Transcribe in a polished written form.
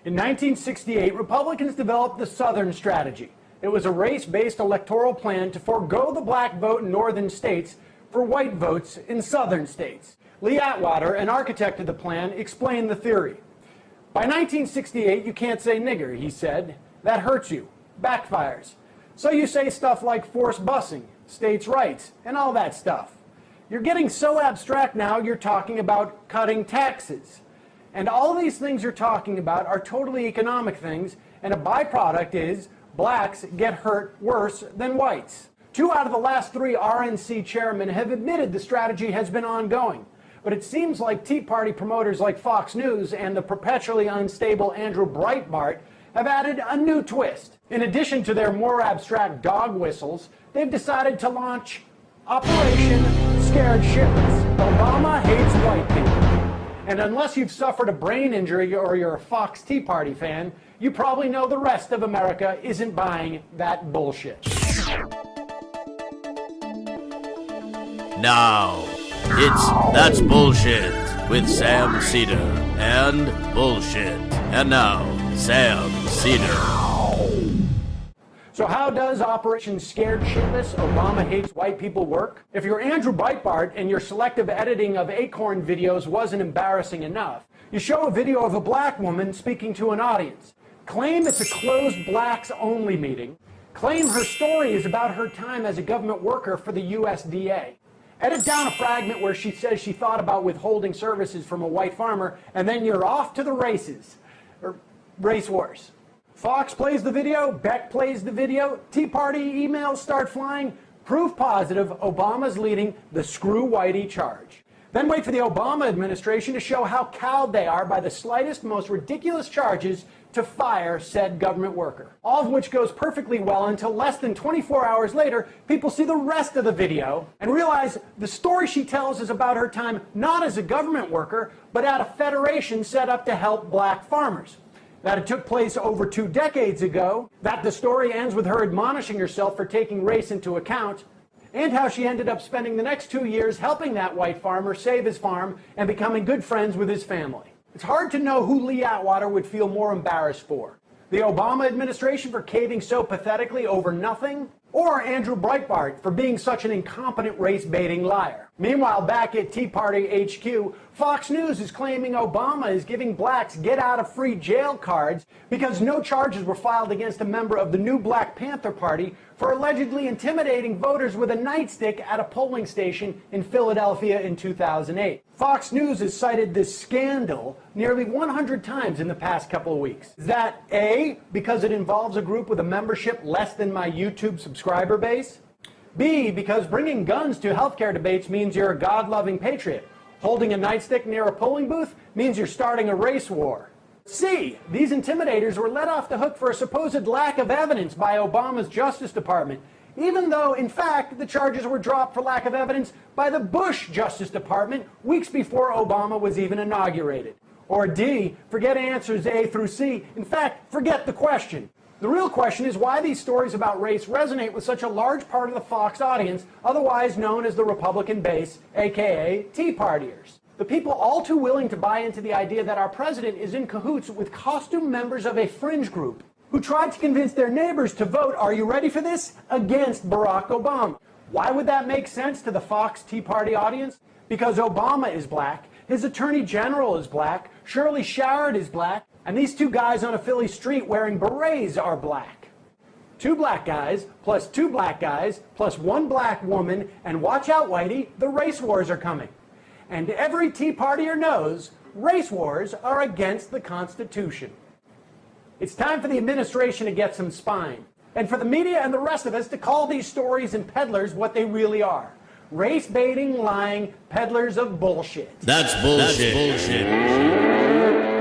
In 1968, Republicans developed the Southern strategy. It was a race-based electoral plan to forego the black vote in northern states for white votes in southern states. Lee Atwater, an architect of the plan, explained the theory. By 1968, you can't say nigger, he said. That hurts you, backfires. So you say stuff like forced busing, states' rights, and all that stuff. You're getting so abstract now, you're talking about cutting taxes. And all these things you're talking about are totally economic things, and a byproduct is blacks get hurt worse than whites. 2 out of the last 3 RNC chairmen have admitted the strategy has been ongoing. But it seems like Tea Party promoters like Fox News and the perpetually unstable Andrew Breitbart have added a new twist. In addition to their more abstract dog whistles, they've decided to launch Operation Scared Shitless. Obama hates white people. And unless you've suffered a brain injury or you're a Fox Tea Party fan, you probably know the rest of America isn't buying that bullshit. Now, it's That's Bullshit with Sam Seder and Bullshit. And now, Sam Seder. So how does Operation Scared Shitless, Obama Hates White People work? If you're Andrew Breitbart and your selective editing of Acorn videos wasn't embarrassing enough, you show a video of a black woman speaking to an audience. Claim it's a closed blacks-only meeting. Claim her story is about her time as a government worker for the USDA. Edit down a fragment where she says she thought about withholding services from a white farmer, and then you're off to the races. Or race wars. Fox plays the video, Beck plays the video, Tea Party emails start flying. Proof positive Obama's leading the screw whitey charge. Then wait for the Obama administration to show how cowed they are by the slightest, most ridiculous charges to fire said government worker. All of which goes perfectly well until less than 24 hours later, people see the rest of the video and realize the story she tells is about her time not as a government worker, but at a federation set up to help black farmers. That it took place over 2 decades ago, that the story ends with her admonishing herself for taking race into account, and how she ended up spending the next 2 years helping that white farmer save his farm and becoming good friends with his family. It's hard to know who Lee Atwater would feel more embarrassed for. The Obama administration for caving so pathetically over nothing, or Andrew Breitbart for being such an incompetent race-baiting liar. Meanwhile, back at Tea Party HQ, Fox News is claiming Obama is giving blacks get-out-of-free-jail cards because no charges were filed against a member of the new Black Panther Party for allegedly intimidating voters with a nightstick at a polling station in Philadelphia in 2008. Fox News has cited this scandal nearly 100 times in the past couple of weeks. Is that A, because it involves a group with a membership less than my YouTube subscriber base? B, because bringing guns to healthcare debates means you're a God-loving patriot. Holding a nightstick near a polling booth means you're starting a race war. C, these intimidators were let off the hook for a supposed lack of evidence by Obama's Justice Department, even though, in fact, the charges were dropped for lack of evidence by the Bush Justice Department weeks before Obama was even inaugurated. Or D, forget answers A through C. In fact, forget the question. The real question is why these stories about race resonate with such a large part of the Fox audience, otherwise known as the Republican base, aka Tea Partiers. The people all too willing to buy into the idea that our president is in cahoots with costume members of a fringe group who tried to convince their neighbors to vote, are you ready for this, against Barack Obama. Why would that make sense to the Fox Tea Party audience? Because Obama is black, his attorney general is black, Shirley Sharrod is black, and these 2 guys on a Philly street wearing berets are black. 2 black guys, plus 2 black guys, plus 1 black woman, and watch out, Whitey, the race wars are coming. And every Tea Partier knows race wars are against the Constitution. It's time for the administration to get some spine, and for the media and the rest of us to call these stories and peddlers what they really are. Race-baiting, lying peddlers of bullshit. That's bullshit. That's bullshit.